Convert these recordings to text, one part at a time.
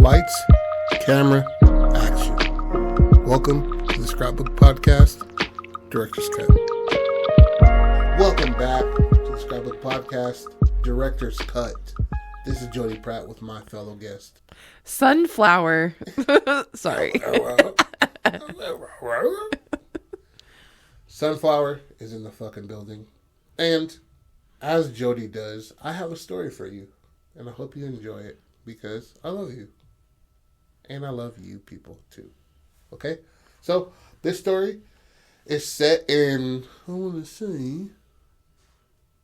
Lights, camera, action. Welcome to the Scrapbook Podcast, Director's Cut. Welcome back to the Scrapbook Podcast, Director's Cut. This is Jody Pratt with my fellow guest, Sunflower. Sorry. Sunflower is in the fucking building. And as Jody does, I have a story for you. And I hope you enjoy it because I love you. And I love you people too. Okay? So, this story is set in, I want to say,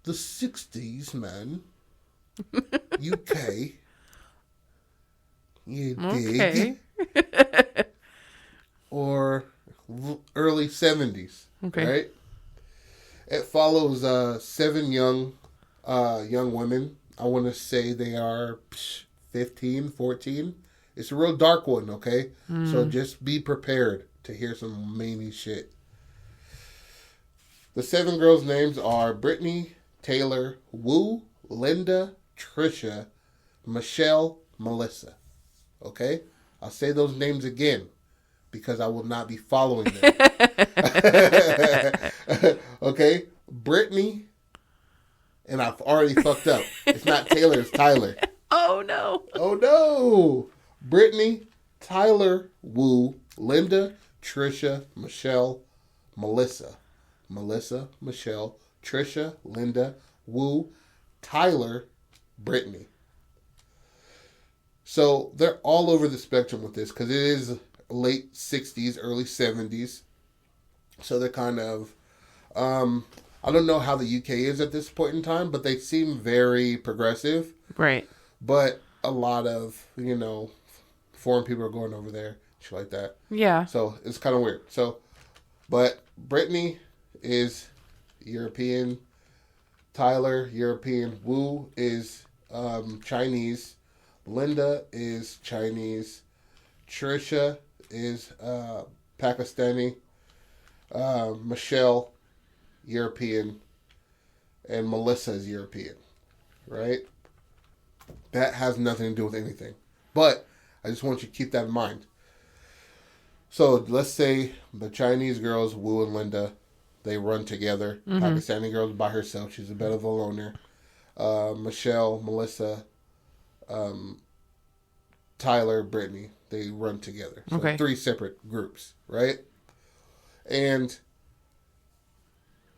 the 60s, man. UK. You dig? Okay. Or early 70s. Okay. Right? It follows 7 young women. I want to say they are 15, 14. It's a real dark one, okay? So just be prepared to hear some many shit. The 7 girls' names are Brittany, Taylor, Wu, Linda, Trisha, Michelle, Melissa. Okay? I'll say those names again because I will not be following them. Okay? Brittany, and I've already fucked up. It's not Taylor, it's Tyler. Oh, no. Oh, no. Brittany, Tyler, Wu, Linda, Trisha, Michelle, Melissa. Melissa, Michelle, Trisha, Linda, Wu, Tyler, Brittany. So they're all over the spectrum with this because it is late 60s, early 70s. So they're kind of, I don't know how the UK is at this point in time, but they seem very progressive. Right. But a lot of, foreign people are going over there, shit like that. Yeah. So it's kind of weird. So, but Brittany is European. Tyler, European. Wu is Chinese. Linda is Chinese. Trisha is Pakistani. Michelle, European. And Melissa is European. Right? That has nothing to do with anything. But I just want you to keep that in mind. So let's say the Chinese girls, Wu and Linda, they run together. Mm-hmm. Pakistani girl's by herself. She's a bit of a loner. Michelle, Melissa, Tyler, Brittany, they run together. So okay. 3 separate groups, right? And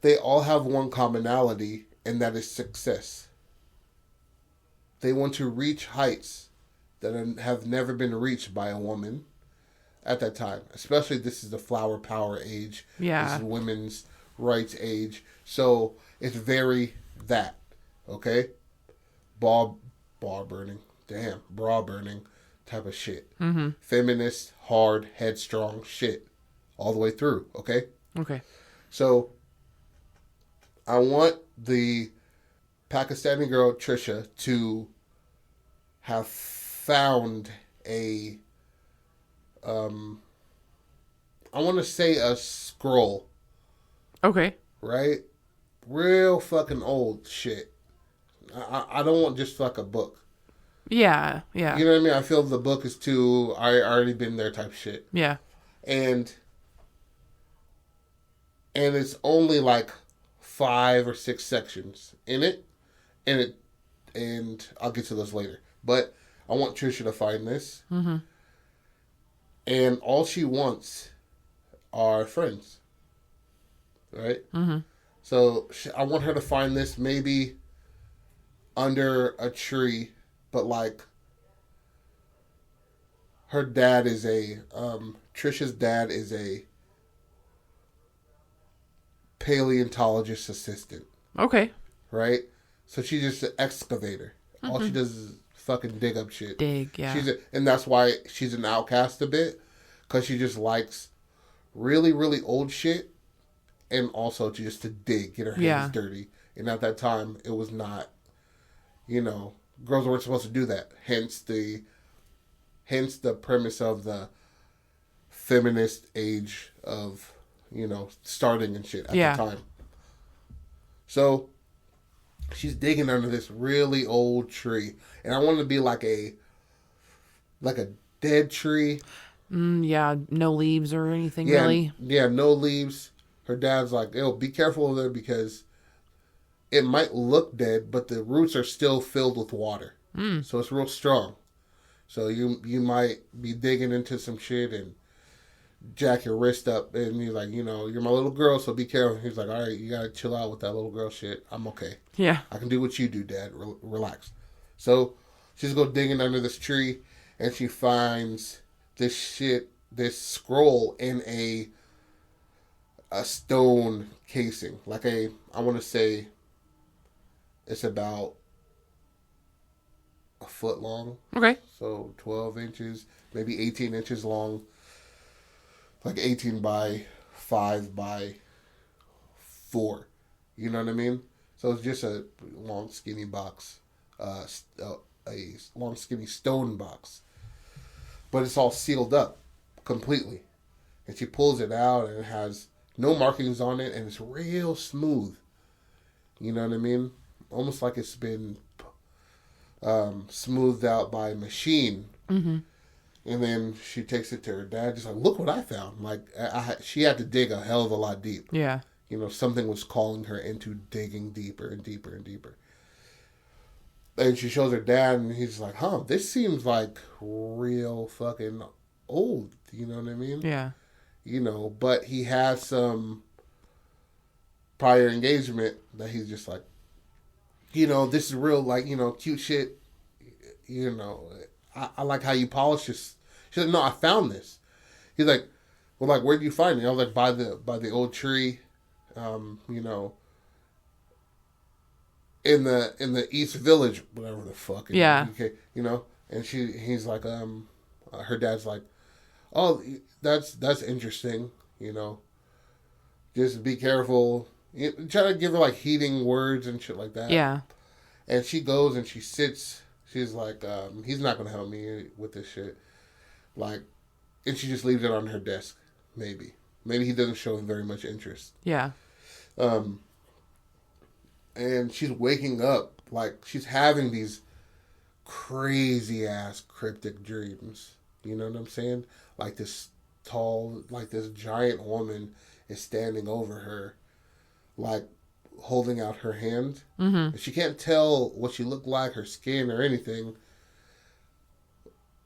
they all have one commonality, and that is success. They want to reach heights that have never been reached by a woman at that time. Especially this is the flower power age. Yeah. This is women's rights age. So it's very that. Okay? Bra burning type of shit. Mm-hmm. Feminist, hard, headstrong shit. All the way through. Okay? Okay. So I want the Pakistani girl, Trisha, to have found I want to say a scroll. Okay. Right? Real fucking old shit. I don't want just like a book. Yeah, yeah. You know what I mean? I feel the book is too, I already been there type shit. Yeah. And it's only like 5 or 6 sections in it. And I'll get to those later. But I want Trisha to find this. Mm-hmm. And all she wants are friends. Right? Mm-hmm. So I want her to find this maybe under a tree. But like, her dad is Trisha's dad is a paleontologist assistant. Okay. Right? So she's just an excavator. Mm-hmm. All she does is fucking dig up shit. Yeah. And that's why she's an outcast a bit. Because she just likes really, really old shit. And also just to dig, get her hands dirty. And at that time, it was not, girls weren't supposed to do that. Hence the premise of the feminist age of, starting and shit at the time. So she's digging under this really old tree. And I wanted to be like a like a dead tree. Yeah, no leaves or anything, Yeah, really. yeah, no leaves. Her dad's like, "Yo, be careful of it because it might look dead, but the roots are still filled with water. So it's real strong. So you might be digging into some shit and jack your wrist up." And he's like, "You're my little girl, so be careful." He's like, "All right, you gotta chill out with that little girl shit. I'm okay. Yeah. I can do what you do, Dad. Relax." So she's go digging under this tree, and she finds this scroll in a stone casing, like I want to say it's about a foot long. Okay. So 12 inches, maybe 18 inches long, like 18 by 5 by 4. You know what I mean? So it's just a long, skinny box, a long, skinny stone box. But it's all sealed up completely. And she pulls it out, and it has no markings on it, and it's real smooth. You know what I mean? Almost like it's been smoothed out by a machine. Mm-hmm. And then she takes it to her dad, just like, "Look what I found." Like, she had to dig a hell of a lot deep. Yeah. Something was calling her into digging deeper and deeper and deeper. And she shows her dad, and he's like, "Huh, this seems like real fucking old." You know what I mean? Yeah. But he has some prior engagement that he's just like, this is real, like, cute shit. I like how you polish this. She's like, "No, I found this." He's like, "Well, like, where'd you find it?" I was like, by the old tree, in the East Village, whatever the fuck. Yeah. Okay, and he's like, her dad's like, "Oh, that's interesting, just be careful." Try to give her like heating words and shit like that. Yeah. And she goes and she sits. She's like, "He's not gonna help me with this shit." Like, and she just leaves it on her desk. Maybe he doesn't show very much interest. Yeah. And she's waking up, like, she's having these crazy ass cryptic dreams. You know what I'm saying? Like this giant woman is standing over her, like, holding out her hand. Mm-hmm. And she can't tell what she looked like, her skin or anything.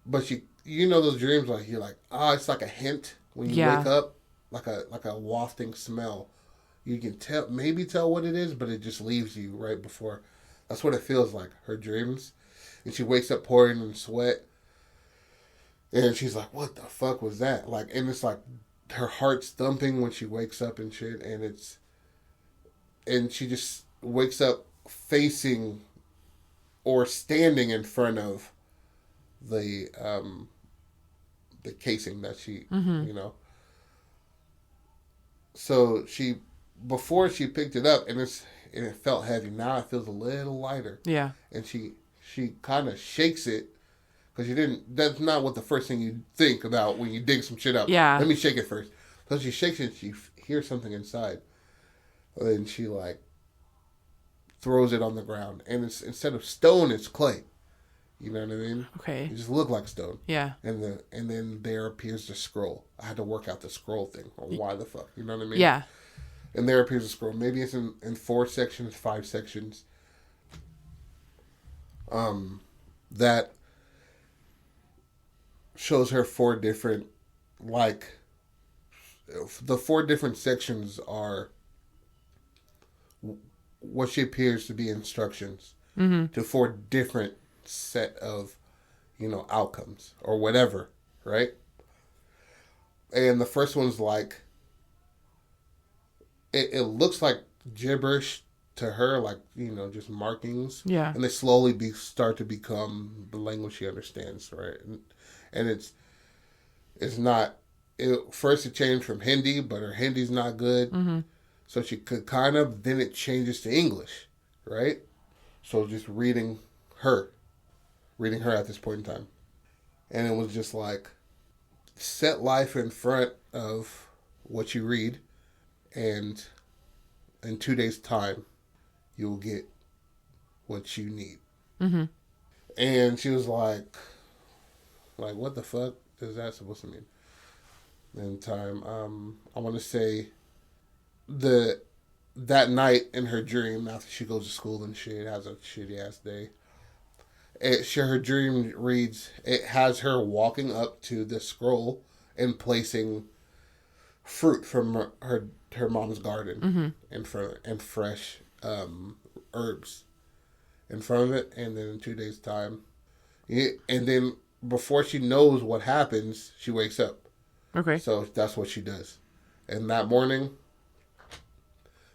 But those dreams, like, you're like, it's like a hint when you wake up, like a wafting smell. You can maybe tell what it is, but it just leaves you right before. That's what it feels like, her dreams. And she wakes up pouring in sweat. And she's like, "What the fuck was that?" Like, and it's like her heart's thumping when she wakes up and shit. And she just wakes up facing or standing in front of the casing that she, So before she picked it up, and it felt heavy. Now it feels a little lighter. Yeah. And she kind of shakes it, because that's not what the first thing you think about when you dig some shit up. Yeah. Let me shake it first. So she shakes it, and she hears something inside. And then she, like, throws it on the ground. And it's, instead of stone, it's clay. You know what I mean? Okay. It just looked like stone. Yeah. And then there appears the scroll. I had to work out the scroll thing. Or why the fuck? You know what I mean? Yeah. And there appears a scroll. Maybe it's in 4 sections, 5 sections. That shows her 4 different, like, the 4 different sections are what she appears to be instructions to 4 different set of, outcomes or whatever, right? And the first one's like, it looks like gibberish to her, like, just markings. Yeah. And they slowly start to become the language she understands, right? And it's not, first it changed from Hindi, but her Hindi's not good. Mm-hmm. So she could then it changes to English, right? So just reading her at this point in time. And it was just like, set life in front of what you read, and in 2 days' time, you'll get what you need. Mm-hmm. And she was like, Like, what the fuck is that supposed to mean? In time, I want to say that night in her dream, after she goes to school and shit, has a shitty ass day. Her dream reads, it has her walking up to the scroll and placing fruit from her mom's garden in front of it, and fresh herbs in front of it. And then in 2 days' time, and then before she knows what happens, she wakes up. Okay. So that's what she does. And that morning,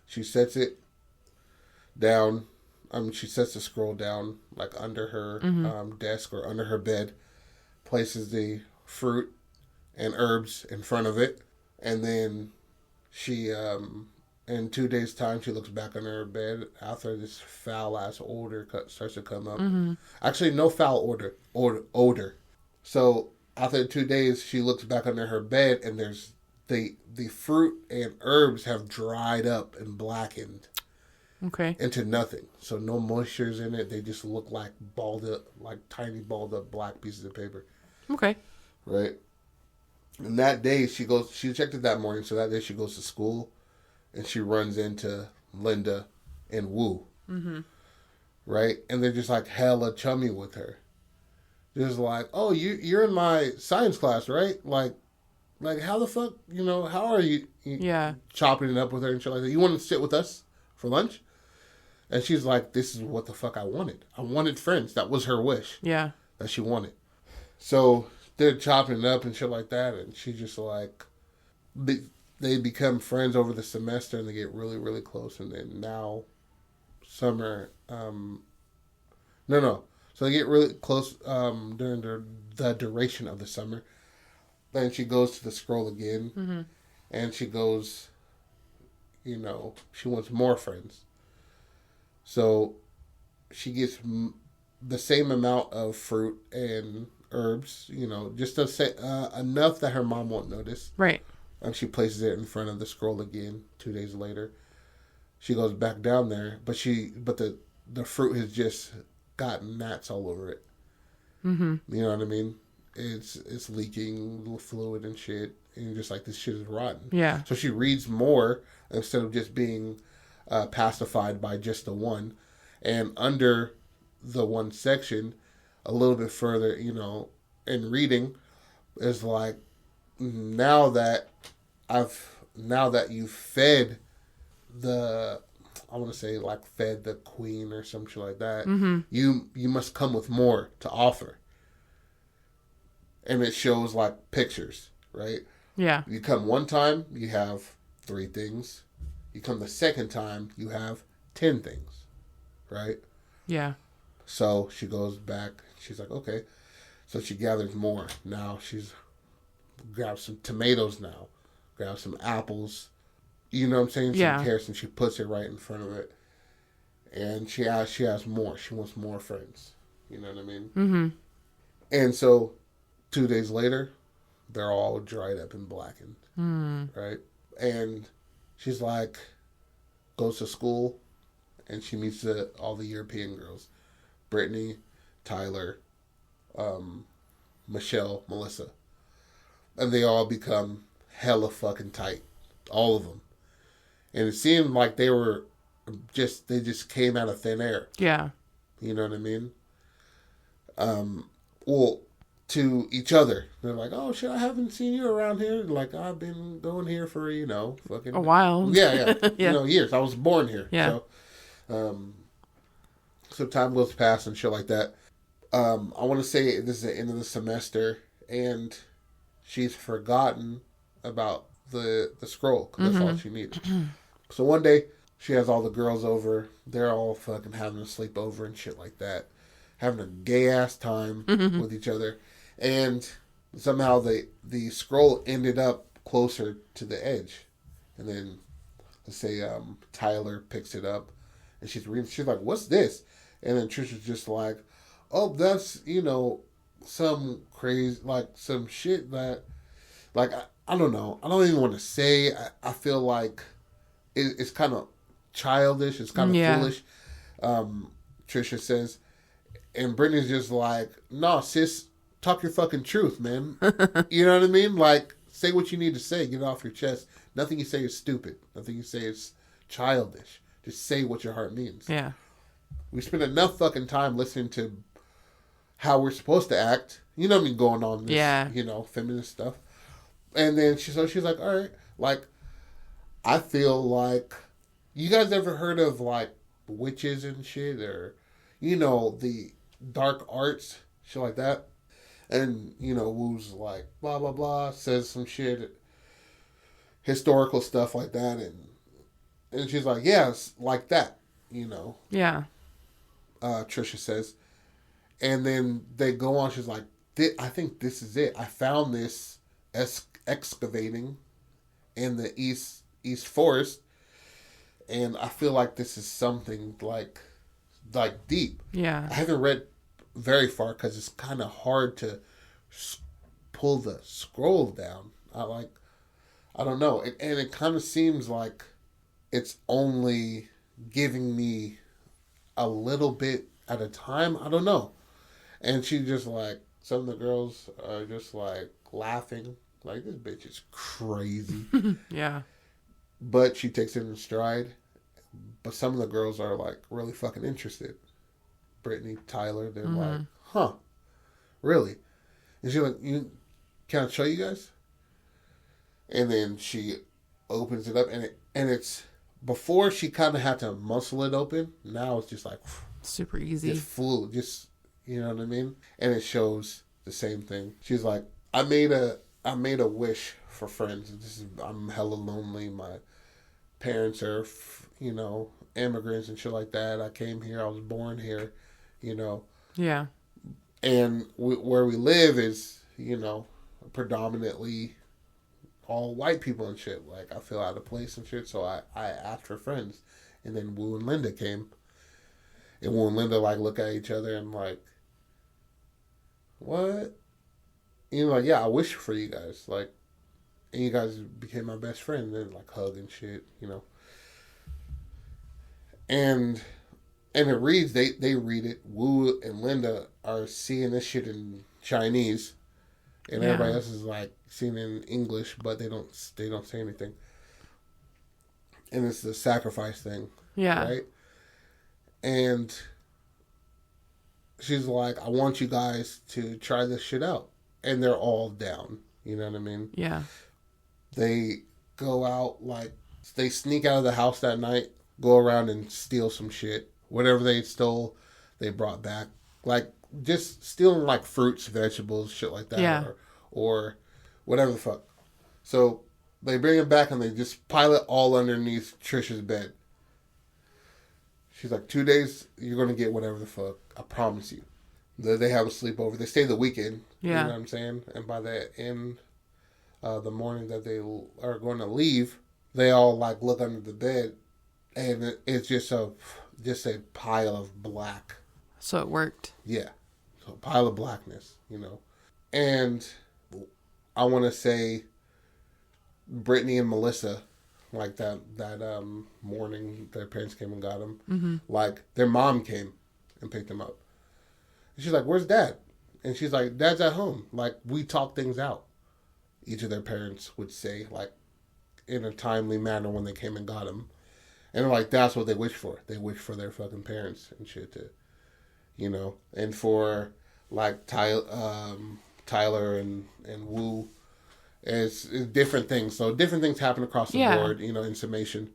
she sets it down. She sets the scroll down, like under her desk or under her bed, places the fruit and herbs in front of it, and then she, in 2 days' time, she looks back under her bed after this foul-ass odor starts to come up. Actually, no foul odor. So after 2 days, she looks back under her bed, and there's the fruit and herbs have dried up and blackened. Okay. Into nothing. So no moisture's in it. They just look like tiny balled up black pieces of paper. Okay. Right. And that day she checked it that morning, so that day she goes to school and she runs into Linda and Wu. Right? And they're just like hella chummy with her. Just like, oh, you're in my science class, right? Like how the fuck, how are you chopping it up with her and shit like that? You want to sit with us for lunch? And she's like, this is what the fuck I wanted. I wanted friends. That was her wish. Yeah. That she wanted. So they're chopping it up and shit like that. And she just like, they become friends over the semester and they get really, really close. And then now, summer, So they get really close during the duration of the summer. Then she goes to the scroll again. And she goes, she wants more friends. So she gets the same amount of fruit and herbs, just to say enough that her mom won't notice. Right. And she places it in front of the scroll again 2 days later. She goes back down there, but the fruit has just got gnats all over it. You know what I mean? It's leaking little fluid and shit, and you're just like, this shit is rotten. Yeah. So she reads more instead of just being pacified by just the one. And under the one section, a little bit further, in reading, is like, now that you've fed fed the queen or some shit like that, you must come with more to offer. And it shows like pictures, right? Yeah. You come one time, you have 3 things. You come the second time, you have 10 things, right? Yeah. So she goes back. She's like, okay. So she gathers more. Now she's grabs some tomatoes now. Grabs some apples. You know what I'm saying? Some carrots, and she puts it right in front of it. And she has more. She wants more friends. You know what I mean? And so 2 days later, they're all dried up and blackened. Right? And she's like, goes to school, and she meets all the European girls. Brittany, Tyler, Michelle, Melissa. And they all become hella fucking tight. All of them. And it seemed like they just came out of thin air. Yeah. You know what I mean? Well, to each other. They're like, oh shit, I haven't seen you around here. Like, I've been going here for, fucking... a while. Yeah. Yeah. Years. I was born here. Yeah. So time goes past and shit like that. I want to say this is the end of the semester, and she's forgotten about the scroll, because that's all she needed. So one day, she has all the girls over. They're all fucking having a sleepover and shit like that. Having a gay-ass time with each other. And somehow the scroll ended up closer to the edge. And then, let's say, Tyler picks it up. And she's reading. She's like, what's this? And then Trisha's just like, oh, that's, some crazy, like, some shit that, like, I don't know. I don't even want to say. I feel like it's kind of childish. It's kind of foolish. Trisha says. And Brittany's just like, no, sis talk your fucking truth, man. You know what I mean? Like, say what you need to say. Get it off your chest. Nothing you say is stupid. Nothing you say is childish. Just say what your heart means. Yeah. We spend enough fucking time listening to how we're supposed to act. You know what I mean? Going on this, you know, feminist stuff. And then she's like, all right. Like, I feel like, you guys ever heard of, like, witches and shit? Or, you know, the dark arts, shit like that? And, you know, Wu's like, blah, blah, blah, says some shit, historical stuff like that. And she's like, yeah, it's like that, you know. Yeah. Trisha says. And then they go on, she's like, I think this is it. I found this excavating in the East Forest. And I feel like this is something like deep. Yeah. I haven't read very far because it's kind of hard to pull the scroll down. I don't know. And it kind of seems like it's only giving me a little bit at a time. I don't know. And she just like, some of the girls are just like laughing. Like, this bitch is crazy. Yeah. But she takes it in stride. But some of the girls are like really fucking interested. Brittany, Tyler, they're like, huh, really? And she's like, can I show you guys? And then she opens it up, and it's, before she kind of had to muscle it open, now it's just like, super easy. Just full, just, you know what I mean? And it shows the same thing. She's like, I made a wish for friends. I'm hella lonely. My parents are, you know, immigrants and shit like that. I came here. I was born here, you know. Yeah. And where we live is, you know, predominantly all white people and shit. Like, I feel out of place and shit. So I asked for friends. And then Wu and Linda came. And Wu and Linda, like, look at each other and, like, what? You know, like, yeah, I wish for you guys. Like, and you guys became my best friend. And then, like, hug and shit, you know. And it reads, they read it. Wu and Linda are seeing this shit in Chinese. And everybody else is, like, seeing it in English, but they don't say anything. And it's the sacrifice thing. Yeah. Right? And she's like, I want you guys to try this shit out. And they're all down. You know what I mean? Yeah. They go out, like, they sneak out of the house that night, go around and steal some shit. Whatever they stole, they brought back. Like, just stealing, like, fruits, vegetables, shit like that. Yeah. Or whatever the fuck. So they bring it back and they just pile it all underneath Trisha's bed. She's like, 2 days, you're going to get whatever the fuck. I promise you. They have a sleepover. They stay the weekend. Yeah. You know what I'm saying? And by the end, the morning that they are going to leave, they all, like, look under the bed. And it's just a pile of black. So it worked. Yeah. So a pile of blackness, you know. And I want to say Brittany and Melissa, like that morning their parents came and got them. Mm-hmm. Like, their mom came and picked them up. And she's like, where's Dad? And she's like, Dad's at home. Like, we talk things out. Each of their parents would say, like, in a timely manner when they came and got him. And, like, that's what they wish for. They wish for their fucking parents and shit to, you know. And for, like, Tyler and Wu, it's different things. So different things happen across the board, you know, in summation.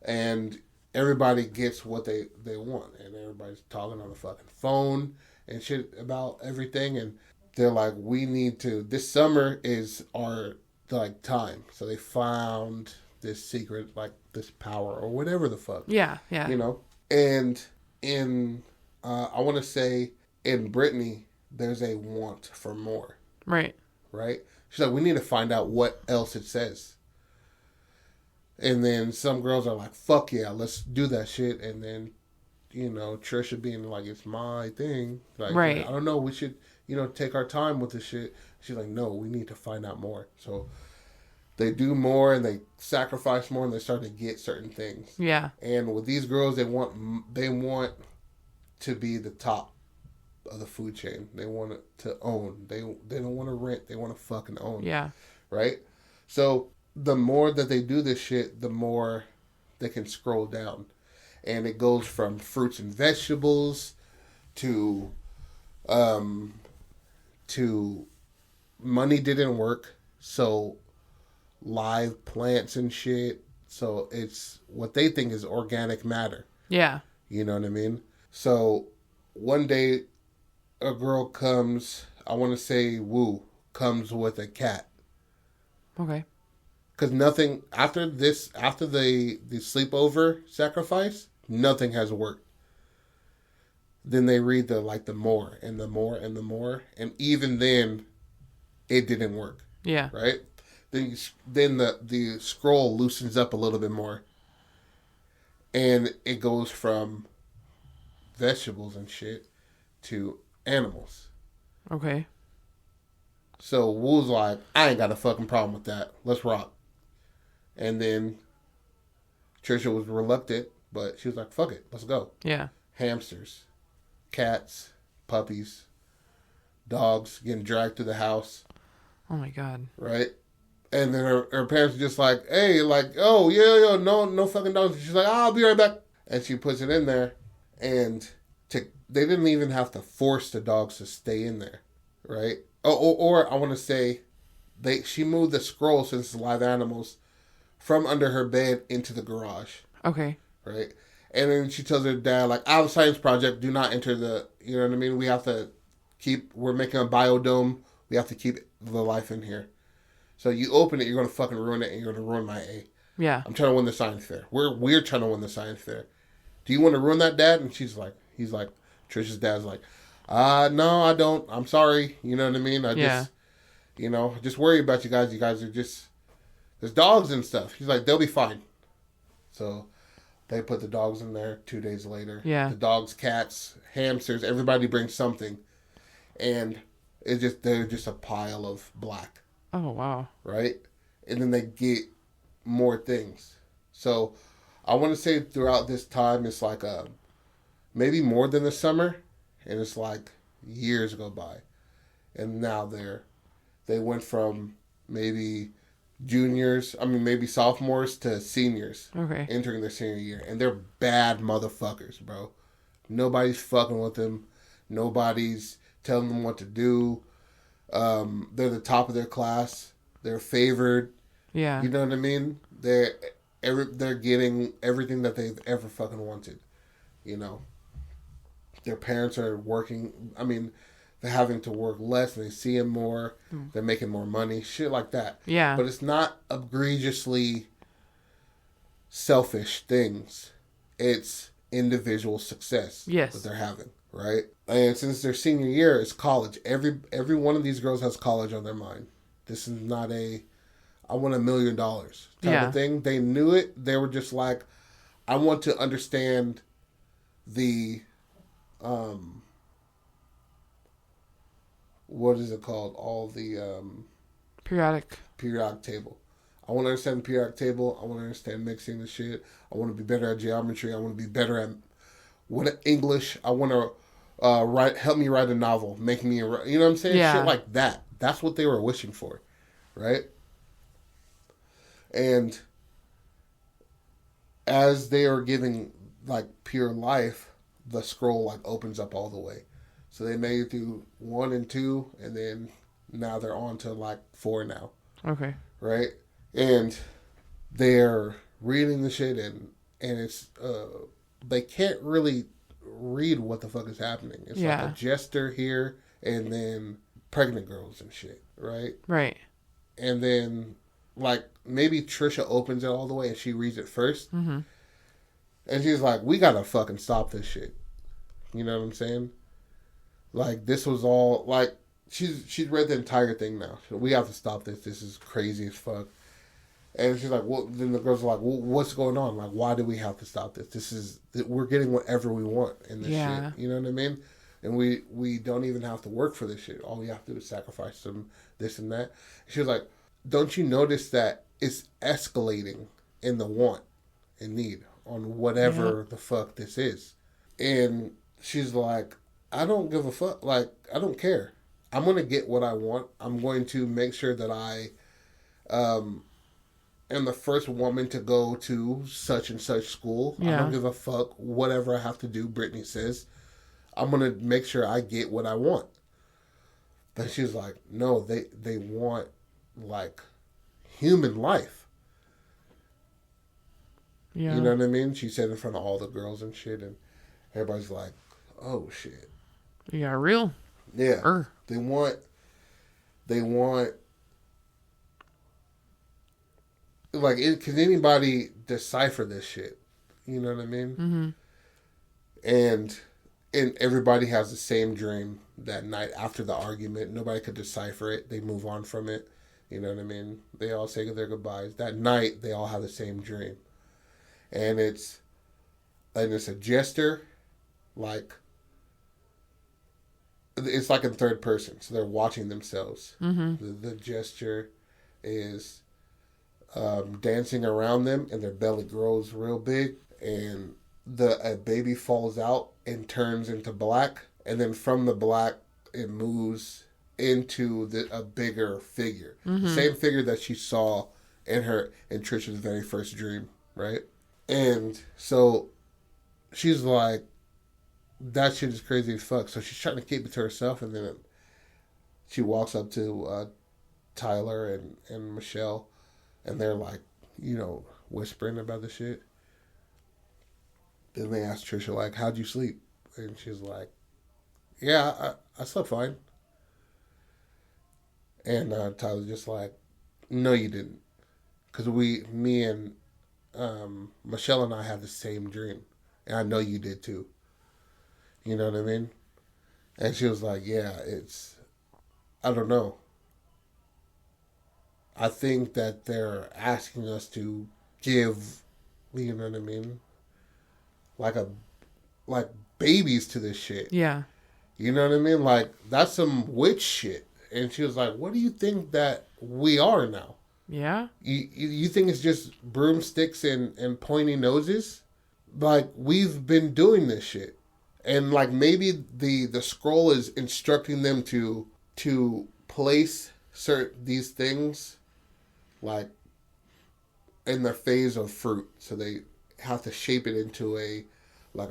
And everybody gets what they want. And everybody's talking on the fucking phone and shit about everything. And they're like, we need to, this summer is our, like, time. So they found this secret, like, this power or whatever the fuck. Yeah, yeah. You know? And in, I want to say, in Brittany, there's a want for more. Right. Right? She's like, we need to find out what else it says. And then some girls are like, fuck yeah, let's do that shit. And then, you know, Trisha being like, it's my thing. Like, right. I don't know, we should, you know, take our time with this shit. She's like, no, we need to find out more. So they do more and they sacrifice more and they start to get certain things. Yeah. And with these girls, they want to be the top of the food chain. They want to own. They don't want to rent. They want to fucking own. Yeah. Right? So the more that they do this shit, the more they can scroll down. And it goes from fruits and vegetables to money didn't work. So live plants and shit. So it's what they think is organic matter. Yeah. You know what I mean? So one day a girl comes, I want to say Woo, comes with a cat. Okay. Because nothing, after the sleepover sacrifice, nothing has worked. Then they read the more and the more and the more. And even then, it didn't work. Yeah. Right? Then the scroll loosens up a little bit more. And it goes from vegetables and shit to animals. Okay. So Woo's like, I ain't got a fucking problem with that. Let's rock. And then Trisha was reluctant, but she was like, fuck it, let's go. Yeah. Hamsters, cats, puppies, dogs getting dragged to the house. Oh my God. Right? And then her parents are just like, hey, like, oh, yeah, no fucking dogs. She's like, I'll be right back. And she puts it in there. And they didn't even have to force the dogs to stay in there. Right? Or I want to say, she moved the scroll, since it's live animals, from under her bed into the garage. Okay. Right? And then she tells her dad, like, I have a science project. Do not enter you know what I mean? We have to we're making a biodome. We have to keep the life in here. So you open it, you're going to fucking ruin it, and you're going to ruin my A. Yeah. I'm trying to win the science fair. We're trying to win the science fair. Do you want to ruin that, Dad? And he's like, Trisha's dad's like, no, I don't. I'm sorry. You know what I mean? Just worry about you guys. You guys are just, there's dogs and stuff. He's like, they'll be fine. So they put the dogs in there 2 days later. Yeah. The dogs, cats, hamsters, everybody brings something. And they're just a pile of black. Oh, wow. Right? And then they get more things. So I want to say throughout this time, it's like maybe more than the summer. And it's like years go by. And now they went from maybe maybe sophomores to seniors. Okay. Entering their senior year. And they're bad motherfuckers, bro. Nobody's fucking with them. Nobody's telling them what to do. They're the top of their class. They're favored. Yeah. You know what I mean? They're getting everything that they've ever fucking wanted. You know? Their parents are working. I mean, they're having to work less and they see them more. They're making more money. Shit like that. Yeah. But it's not egregiously selfish things. It's individual success. Yes. That they're having. Right? And since their senior year is college, every one of these girls has college on their mind. This is not I want $1 million type of thing. They knew it. They were just like, I want to understand the, what is it called? All the, periodic table. I want to understand the periodic table. I want to understand mixing the shit. I want to be better at geometry. I want to be better at English. I want to help me write a novel, make me, you know what I'm saying? Yeah. Shit like that. That's what they were wishing for, right? And as they are giving like pure life, the scroll like opens up all the way. So they made it through 1 and 2, and then now they're on to like 4 now. Okay. Right? And they're reading the shit, and it's they can't really read what the fuck is happening. It's like a jester here, and then pregnant girls and shit, right? Right. And then like maybe Trisha opens it all the way and she reads it first. Mm-hmm. And she's like, we gotta fucking stop this shit. You know what I'm saying? Like, this was all like, she's read the entire thing now. We have to stop this. This is crazy as fuck. And she's like, well, then the girls are like, well, what's going on? Like, why do we have to stop this? We're getting whatever we want in this shit. You know what I mean? And we don't even have to work for this shit. All we have to do is sacrifice some this and that. She was like, don't you notice that it's escalating in the want and need on whatever the fuck this is? And she's like, I don't give a fuck. Like, I don't care. I'm going to get what I want. I'm going to make sure that I am the first woman to go to such and such school. Yeah. I don't give a fuck. Whatever I have to do, Brittany says. I'm going to make sure I get what I want. But she's like, no, they want, like, human life. Yeah. You know what I mean? She said in front of all the girls and shit, and everybody's like, oh, shit. Yeah, real? Yeah. They want, like, can anybody decipher this shit? You know what I mean? Mm-hmm. And everybody has the same dream that night after the argument. Nobody could decipher it. They move on from it. You know what I mean? They all say their goodbyes. That night, they all have the same dream. And it's a jester, like, it's like in third person. So they're watching themselves. Mm-hmm. The gesture is dancing around them, and their belly grows real big, and a baby falls out and turns into black, and then from the black it moves into a bigger figure, the same figure that she saw in Trisha's very first dream, right? And so she's like, that shit is crazy as fuck. So she's trying to keep it to herself, and then she walks up to Tyler and Michelle, and they're like, whispering about the shit. Then they ask Trisha, like, how'd you sleep? And she's like, yeah, I slept fine. And Tyler's just like, no, you didn't. Because me and Michelle and I had the same dream. And I know you did too. You know what I mean? And she was like, yeah, I don't know. I think that they're asking us to give, you know what I mean? Like babies to this shit. Yeah. You know what I mean? Like, that's some witch shit. And she was like, what do you think that we are now? Yeah. You think it's just broomsticks and pointy noses? Like, we've been doing this shit. And, like, maybe the scroll is instructing them to place these things, like, in the phase of fruit. So they have to shape it into a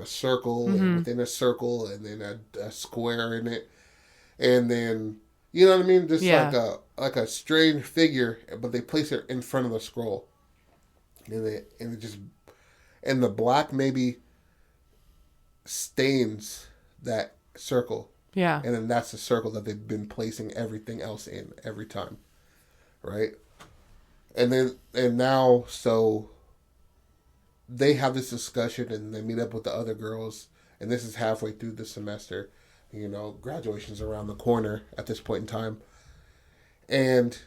circle, and within a circle, and then a square in it. And then, you know what I mean? Just like a strange figure, but they place it in front of the scroll. And the black maybe stains that circle. Yeah. And then that's the circle that they've been placing everything else in every time. Right? And now, so they have this discussion, and they meet up with the other girls, and this is halfway through the semester. Graduation's around the corner at this point in time. And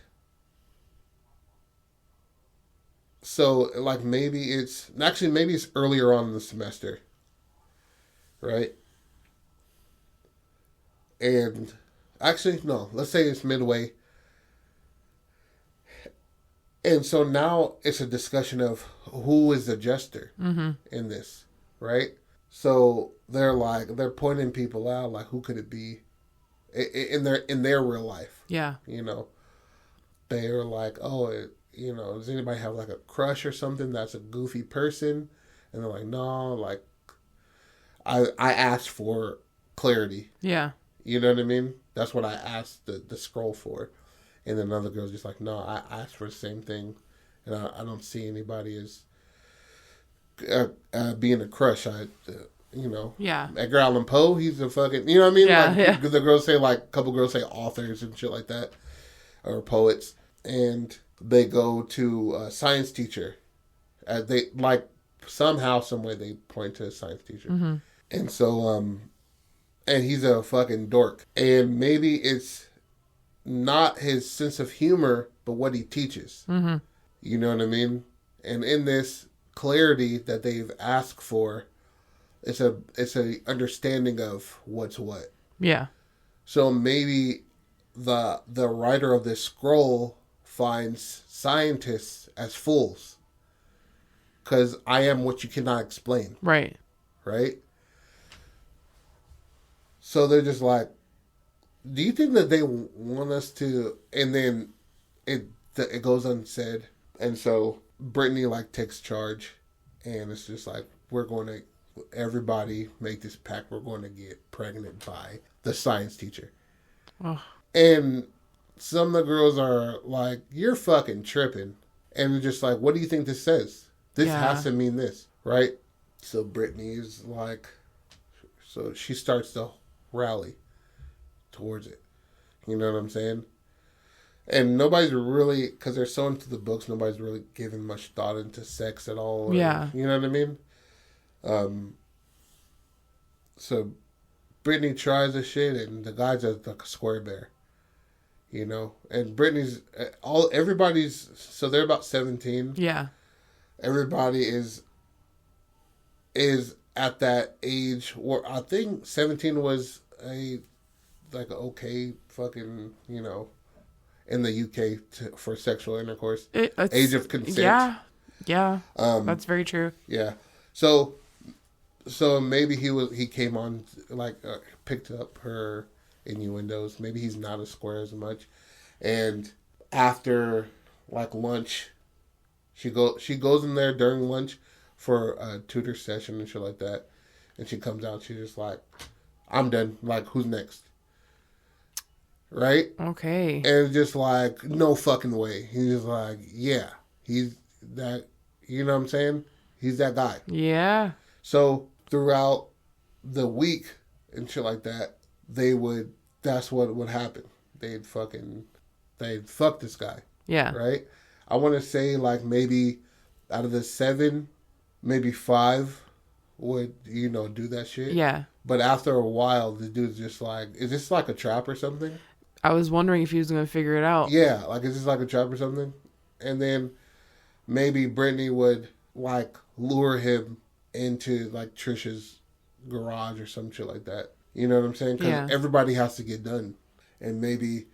so, like, maybe it's earlier on in the semester, right? And actually, no, let's say it's midway. And so now it's a discussion of who is the jester in this, right? So they're pointing people out, like, who could it be in their real life? Yeah. They're like, oh, does anybody have, like, a crush or something that's a goofy person? And they're like, no, like, I asked for clarity. Yeah. You know what I mean? That's what I asked the scroll for. And then another girl's just like, no, I asked for the same thing. And I don't see anybody as being a crush. Yeah. Edgar Allan Poe, he's a fucking, you know what I mean? Yeah, The girls say, like, a couple girls say authors and shit like that. Or poets. And they go to a science teacher. They, like, somehow, some way they point to a science teacher. Mm-hmm. And so, and he's a fucking dork. And maybe it's not his sense of humor, but what he teaches. Mm-hmm. You know what I mean? And in this clarity that they've asked for, it's a understanding of what's what. Yeah. So maybe the writer of this scroll finds scientists as fools. Because I am what you cannot explain. Right. Right? So they're just like, do you think that they want us to? And then it goes unsaid. And so Brittany like takes charge, and it's just like, we're going to, everybody make this pact. We're going to get pregnant by the science teacher. Oh. And some of the girls are like, you're fucking tripping. And they're just like, what do you think this says? This has to mean this, right? So Brittany's like, so she starts to rally towards it. You know what I'm saying? And nobody's really, because they're so into the books, nobody's really giving much thought into sex at all. Or, yeah. You know what I mean? So Brittany tries this shit, and the guy's like a square bear. You know? And Brittany's, everybody's, so they're about 17. Yeah. Everybody is at that age where I think 17 was okay fucking, you know, in the UK for sexual intercourse. Age of consent. Yeah. That's very true. Yeah. So maybe he came on, like, picked up her innuendos. Maybe he's not as square as much. And after, like, lunch, she goes in there during lunch for a tutor session and shit like that. And she comes out, she's just like, I'm done. Like, who's next? Right? Okay. And it's just like, no fucking way. He's just like, yeah, he's that, you know what I'm saying? He's that guy. Yeah. So throughout the week and shit like that, that's what would happen. They'd fuck this guy. Yeah. Right? I want to say, like, maybe out of the 7, maybe 5 would, you know, do that shit. Yeah. But after a while, the dude's just like, is this like a trap or something? I was wondering if he was going to figure it out. Yeah, like, is this like a trap or something? And then maybe Brittany would, like, lure him into, like, Trisha's garage or some shit like that. You know what I'm saying? Because everybody has to get done. And maybe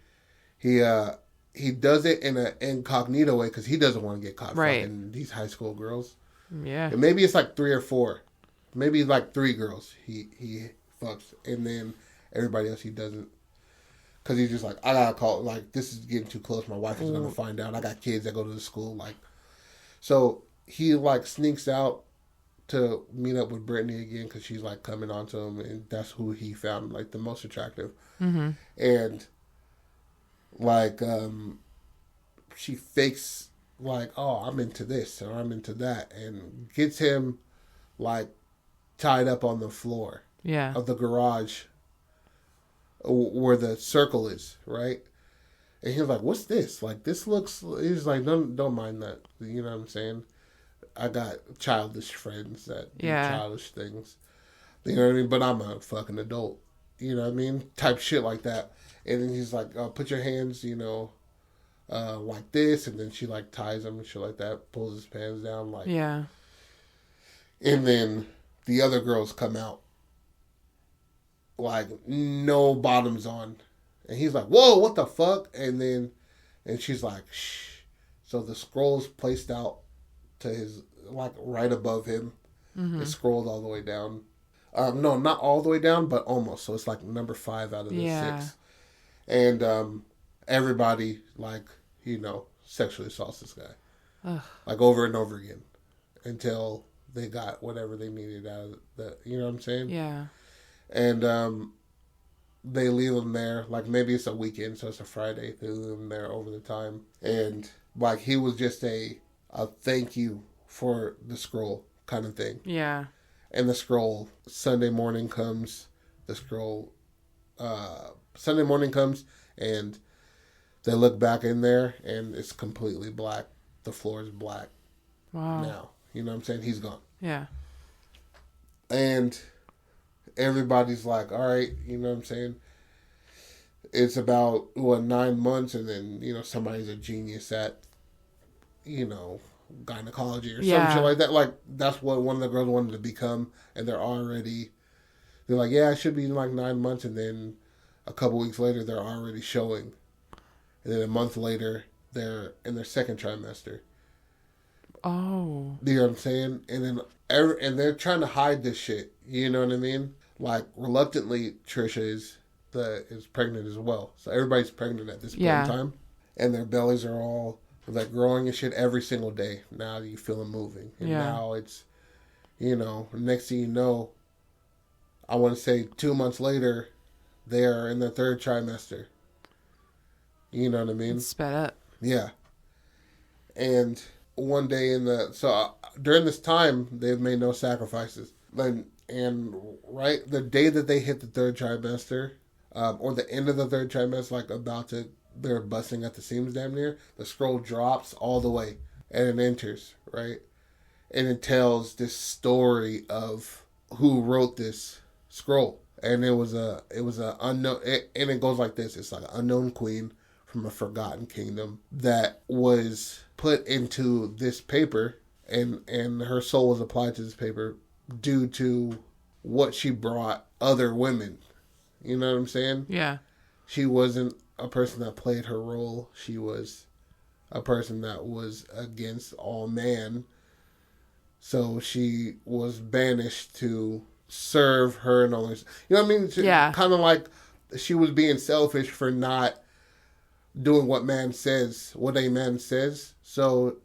he does it in an incognito way because he doesn't want to get caught fucking these high school girls. Yeah. And maybe it's like 3 or 4. Maybe like 3 girls he fucks. And then everybody else he doesn't. Because he's just like, I gotta call. Like, this is getting too close. My wife is going to find out. I got kids that go to the school. Like, so he, like, sneaks out to meet up with Brittany again because she's, like, coming on to him. And that's who he found, like, the most attractive. Mm-hmm. And, like, she fakes, like, oh, I'm into this or I'm into that. And gets him, like, tied up on the floor of the garage where the circle is, right? And he's like, what's this? Like, this looks... He's like, don't mind that. You know what I'm saying? I got childish friends that do childish things. You know what I mean? But I'm a fucking adult. You know what I mean? Type shit like that. And then he's like, put your hands, you know, like this. And then she, like, ties him and shit like that. Pulls his pants down, like... Yeah. And then the other girls come out. Like, no bottoms on. And he's like, whoa, what the fuck? And she's like, shh. So the scroll's placed out to his, like, right above him. Mm-hmm. It's scrolled all the way down. No, not all the way down, but almost. So it's like number 5 out of the 6. And everybody, like, you know, sexually assaults this guy. Ugh. Like, over and over again. Until they got whatever they needed out of the, you know what I'm saying? Yeah. And they leave him there. Like, maybe it's a weekend, so it's a Friday. They leave him there over the time. And, like, he was just a thank you for the scroll kind of thing. Yeah. And the scroll, Sunday morning comes, Sunday morning comes, and they look back in there, and it's completely black. The floor is black. Wow. Now. You know what I'm saying? He's gone. Yeah. And everybody's like, all right, you know what I'm saying? It's about, 9 months, and then, you know, somebody's a genius at, you know, gynecology or some shit like that. Like, that's what one of the girls wanted to become, and they're like, yeah, it should be like 9 months, and then a couple weeks later, they're already showing. And then a month later, they're in their second trimester. Oh. You know what I'm saying? And then and they're trying to hide this shit. You know what I mean? like reluctantly, Trisha is pregnant as well. So everybody's pregnant at this point in time, and their bellies are all like growing and shit every single day. Now you feel them moving, and now it's, next thing you know, I want to say 2 months later, they are in their third trimester. You know what I mean? It's sped up. Yeah. And one day during this time, they've made no sacrifices. And right, the day that they hit the third trimester, or the end of the third trimester, like they're busting at the seams damn near, the scroll drops all the way and it enters, right? And it tells this story of who wrote this scroll. And it was a unknown, and it goes like this. It's like an unknown queen from a forgotten kingdom that was put into this paper, and her soul was applied to this paper due to what she brought other women. You know what I'm saying? Yeah. She wasn't a person that played her role. She was a person that was against all man. So she was banished to serve her and others. You know what I mean? Kind of like she was being selfish for not doing what a man says. So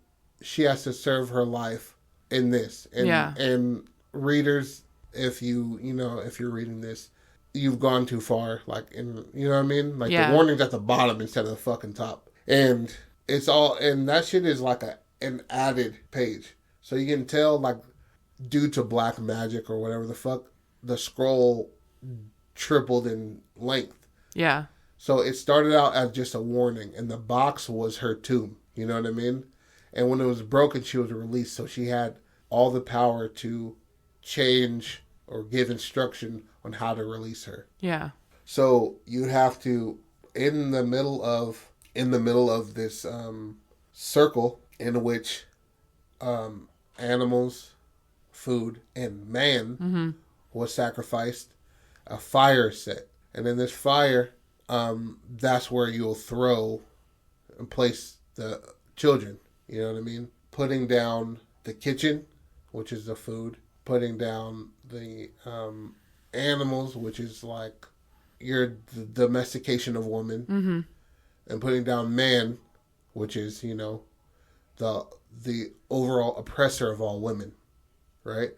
she has to serve her life in this. And readers, if you're reading this, you've gone too far. Like, you know what I mean? Like the warning's at the bottom instead of the fucking top. And and that shit is like an added page. So you can tell, like, due to black magic or whatever the fuck, the scroll tripled in length. Yeah. So it started out as just a warning, and the box was her tomb. You know what I mean? And when it was broken, she was released. So she had all the power to change or give instruction on how to release her. Yeah. So you have to, in the middle of this circle in which animals, food, and man was sacrificed, a fire is set. And in this fire, that's where you'll throw and place the children. You know what I mean? Putting down the kitchen, which is the food. Putting down the animals, which is like the domestication of women. Mm-hmm. And putting down man, which is, the overall oppressor of all women, right?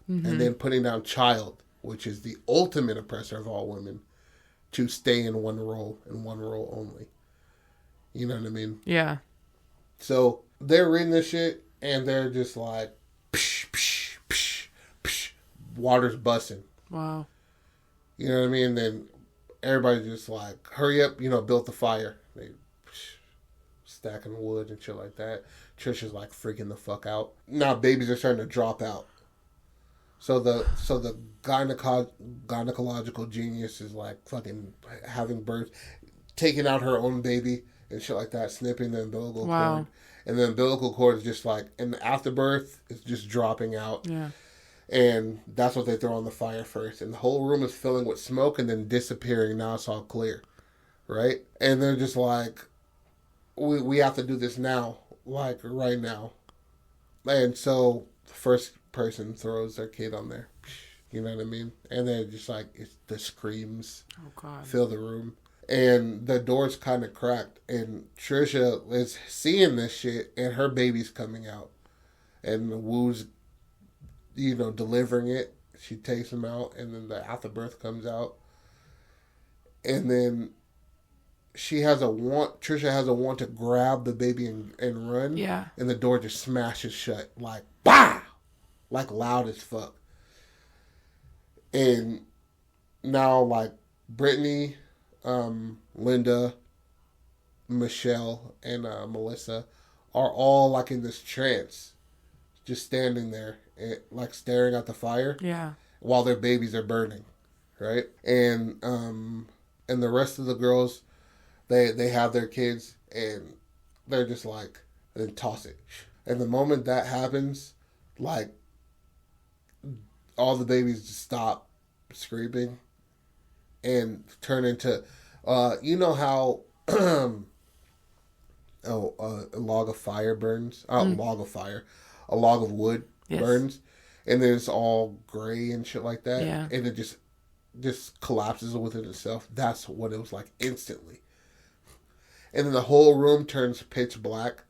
Mm-hmm. And then putting down child, which is the ultimate oppressor of all women, to stay in one role and one role only. You know what I mean? Yeah. So they're reading this shit and they're just like, psh, psh, psh, psh, water's busting. Wow. You know what I mean? And then everybody's just like, hurry up, built the fire. They stacking wood and shit like that. Trisha's like freaking the fuck out. Now babies are starting to drop out. So the gynecological genius is like fucking having birth, taking out her own baby and shit like that, snipping the umbilical cord. And the umbilical cord is just like, in the afterbirth, it's just dropping out. Yeah. And that's what they throw on the fire first. And the whole room is filling with smoke and then disappearing. Now it's all clear. Right? And they're just like, we have to do this now. Like, right now. And so, the first person throws their kid on there. You know what I mean? And they're just like, the screams fill the room. And the door's kind of cracked. And Trisha is seeing this shit, and her baby's coming out. And Woo's, delivering it. She takes him out, and then the afterbirth comes out. And then Trisha has a want to grab the baby and run. Yeah. And the door just smashes shut. Like, bah! Like, loud as fuck. And now, like, Brittany, Linda, Michelle, and Melissa are all, like, in this trance. Just standing there, like, staring at the fire. Yeah. While their babies are burning. Right? And the rest of the girls, they have their kids, and they're just like, then toss it. And the moment that happens, like, all the babies just stop screaming and turn into, how a log of fire burns? A log of wood burns, and then it's all gray and shit like that. Yeah. And it just just collapses within itself. That's what it was like instantly. And then the whole room turns pitch black.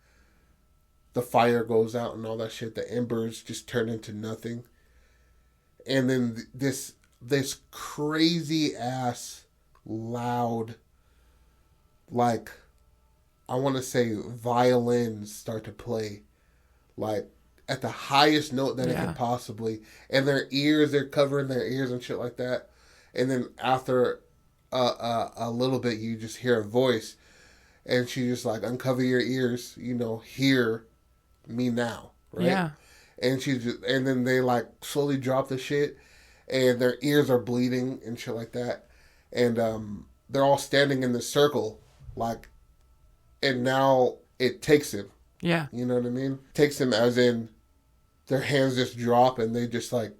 The fire goes out and all that shit. The embers just turn into nothing. And then this crazy ass loud, like, I want to say violins start to play, like at the highest note that it could possibly, and they're covering their ears and shit like that. And then after a little bit, you just hear a voice, and she just like, uncover your ears, hear me now, right? Yeah. And and then they like slowly drop the shit, and their ears are bleeding and shit like that, and they're all standing in this circle, like, and now it takes him. Yeah. You know what I mean? Takes him as in their hands just drop, and they just like,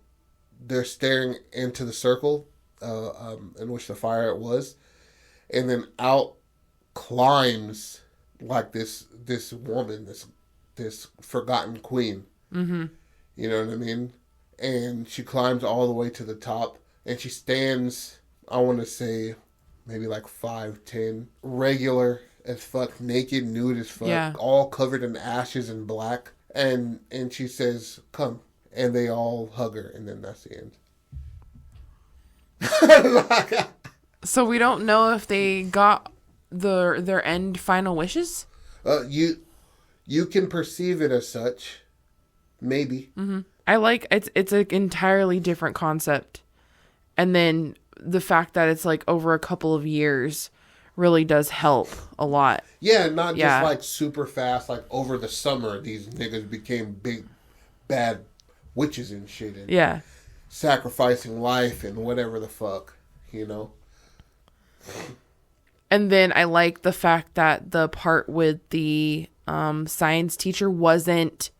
they're staring into the circle in which the fire was, and then out climbs like this woman, this forgotten queen. Mm-hmm. You know what I mean? And she climbs all the way to the top, and she stands, I want to say, maybe like 5'10", regular as fuck, naked, nude as fuck, all covered in ashes and black. And she says, "Come," and they all hug her, and then that's the end. So we don't know if they got their end final wishes. You can perceive it as such, maybe. Mm-hmm. I like it's an entirely different concept, and then the fact that it's like over a couple of years really does help a lot. Yeah, not just like super fast, like over the summer these niggas became big bad witches and shit, and sacrificing life and whatever the fuck, And then I like the fact that the part with the science teacher wasn't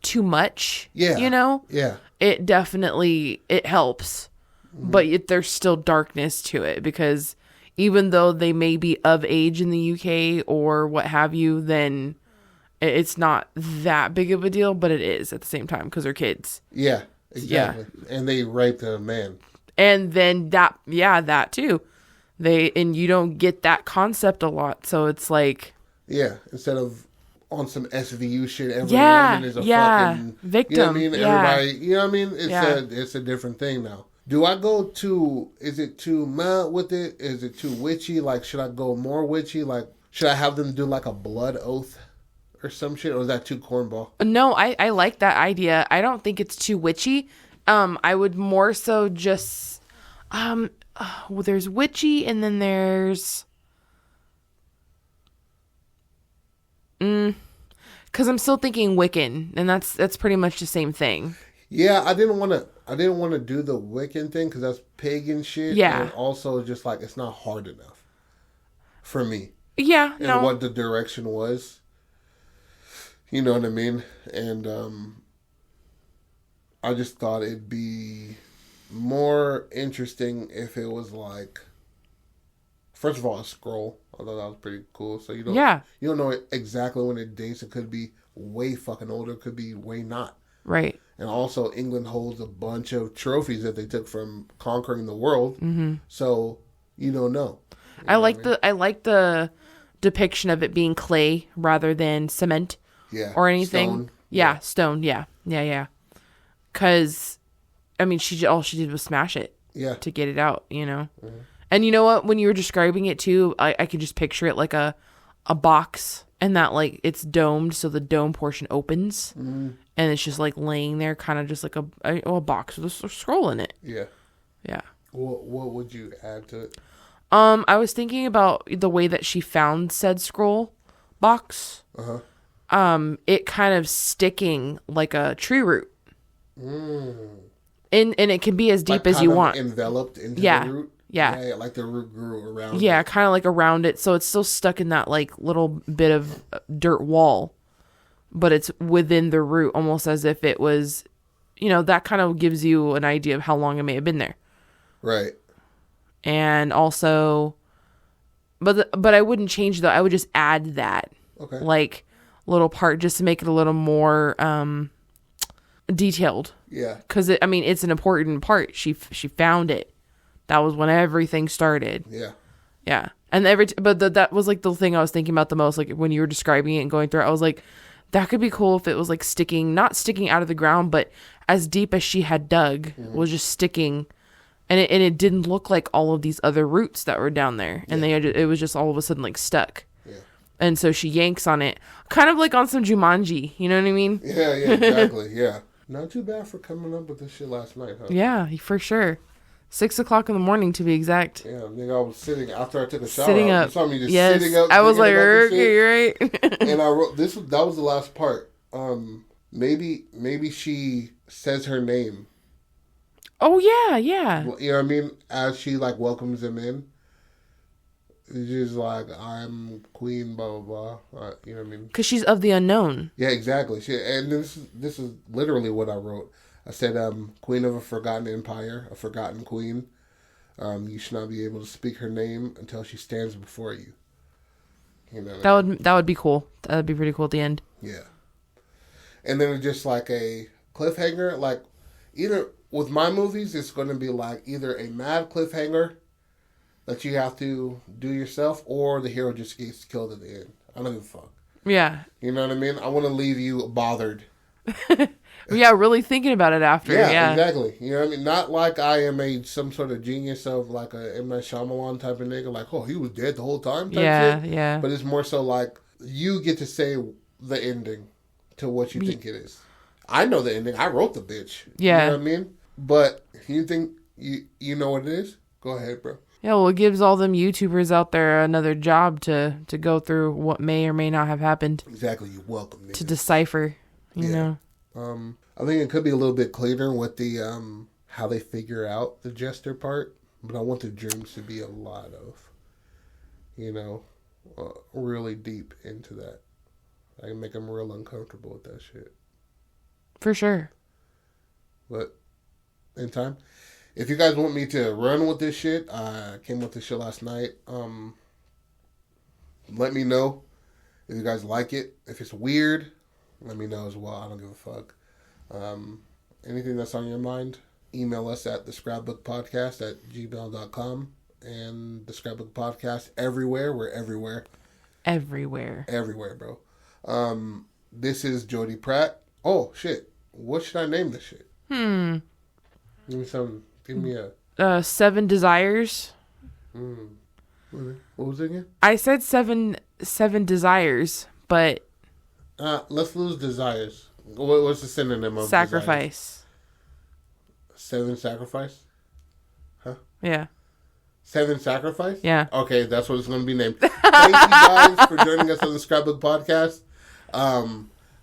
too much. Yeah. Yeah. It definitely, it helps. Mm-hmm. But there's still darkness to it, because even though they may be of age in the UK or what have you, then it's not that big of a deal, but it is at the same time, because they're kids. Yeah, exactly. Yeah. And they raped a man. And then that too. And you don't get that concept a lot, so it's like... Yeah, instead of on some SVU shit, every woman is a fucking... victim. You know what I mean? Everybody, you know what I mean? It's a different thing now. Do I go is it too mad with it? Is it too witchy? Like, should I go more witchy? Like, should I have them do like a blood oath or some shit? Or is that too cornball? No, I like that idea. I don't think it's too witchy. I would more so just... well, there's witchy, and then there's... Because I'm still thinking Wiccan, and that's pretty much the same thing. Yeah, I didn't want to do the Wiccan thing, because that's pagan shit. Yeah. And also just like, it's not hard enough for me. Yeah, and what the direction was. You know what I mean? And I just thought it'd be more interesting if it was like, first of all, a scroll. I thought that was pretty cool. So you don't know exactly when it dates. It could be way fucking older. It could be way not. Right. And also, England holds a bunch of trophies that they took from conquering the world. Mm-hmm. So you don't know. I like the depiction of it being clay rather than cement. Yeah. Or anything. Stone. Yeah, stone. Yeah. Because, I mean, all she did was smash it. Yeah. To get it out, Mm-hmm. And you know what? When you were describing it too, I could just picture it like a box, and that like it's domed, so the dome portion opens, and it's just like laying there, kind of just like a box with a scroll in it. Yeah. Yeah. What would you add to it? I was thinking about the way that she found said scroll box. Uh-huh. It kind of sticking like a tree root. And it can be as deep as you want. Enveloped into the root. Yeah, like the root grew around. Yeah, kind of like around it, so it's still stuck in that like little bit of dirt wall, but it's within the root, almost as if it was, that kind of gives you an idea of how long it may have been there. Right. And also, but I wouldn't change I would just add that, like little part, just to make it a little more detailed. Yeah. Because it's an important part. She found it. That was when everything started. Yeah. Yeah. And that was like the thing I was thinking about the most, like when you were describing it and going through it, I was like, that could be cool if it was like not sticking out of the ground, but as deep as she had dug was just sticking. And it didn't look like all of these other roots that were down there. And it was just all of a sudden like stuck. Yeah. And so she yanks on it, kind of like on some Jumanji. You know what I mean? Yeah, exactly. Yeah. Not too bad for coming up with this shit last night, huh? Yeah, for sure. 6:00 in the morning, to be exact. Yeah, nigga, I was sitting after I took a shower. Sitting up. You saw me just sitting up. I was like, okay, you're right. And I wrote this. That was the last part. Maybe she says her name. Oh yeah. You know what I mean? As she like welcomes him in, she's like, "I'm queen," blah blah blah. You know what I mean? Because she's of the unknown. Yeah, exactly. And this is literally what I wrote. I said, queen of a forgotten empire, a forgotten queen. You should not be able to speak her name until she stands before you. You know that would be cool. That would be pretty cool at the end. Yeah. And then it's just like a cliffhanger. Like, either with my movies, it's going to be like either a mad cliffhanger that you have to do yourself, or the hero just gets killed at the end. I don't give a fuck. Yeah. You know what I mean? I want to leave you bothered. Yeah, really thinking about it after. Yeah, exactly. You know what I mean? Not like I am some sort of genius of like a M. Night Shyamalan type of nigga. Like, oh, he was dead the whole time type shit. Yeah. But it's more so like you get to say the ending to what you think it is. I know the ending. I wrote the bitch. Yeah. You know what I mean? But you think you know what it is? Go ahead, bro. Yeah, well, it gives all them YouTubers out there another job to go through what may or may not have happened. Exactly. You're welcome, nigga. To decipher, you know. I think it could be a little bit cleaner with the how they figure out the jester part, but I want the dreams to be a lot of, really deep into that. I can make them real uncomfortable with that shit. For sure. But in time, if you guys want me to run with this shit, I came with this shit last night. Let me know if you guys like it. If it's weird, let me know as well. I don't give a fuck. Anything that's on your mind, email us at thescrapbookpodcast@gmail.com, and the Scrapbook Podcast everywhere. We're everywhere. Everywhere, bro. This is Jody Pratt. Oh shit, what should I name this shit? Give me a 7 Desires. What was it again? I said seven desires, but let's lose desires. What's the synonym of sacrifice? Desires? 7 sacrifice? Huh? Yeah. 7 sacrifice? Yeah. Okay, that's what it's going to be named. Thank you guys for joining us on the Scrapbook Podcast.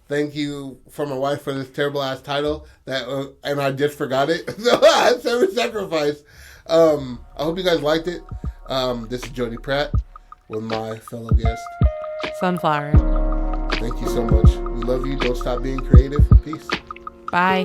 Thank you for my wife for this terrible ass title and I just forgot it. So 7 sacrifice. I hope you guys liked it. This is Jody Pratt with my fellow guest Sunflower. Thank you so much. We love you. Don't stop being creative. Peace. Bye.